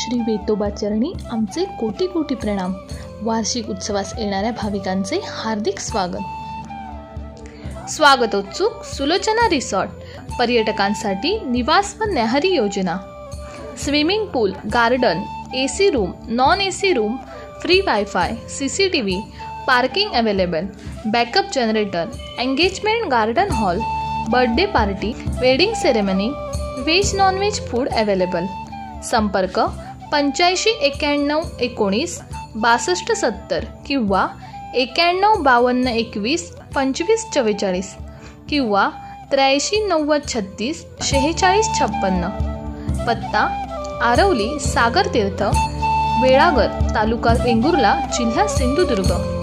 श्री वेतोबाचरणी आमचे कोटी कोटी प्रणाम। वार्षिक उत्सवास येणाऱ्या भाविकांचे हार्दिक स्वागतोत्सुक सुलोचना रिसॉर्ट पर्यटकांसाठी निवास व न्याहारी योजना। Swimming pool, garden, AC room, non AC room, free wifi, CCTV, parking available, backup generator, engagement garden hall, birthday party, wedding ceremony, veg non veg food available. संपर्क 85 91 19 62 70 किंवा 91 52 21 25 44 किंवा 83 90 36 46 56। पत्ता आरवली सागर तीर्थ, वेळागर, तालुका वेंगुर्ला, जिल्हा सिंधुदुर्ग।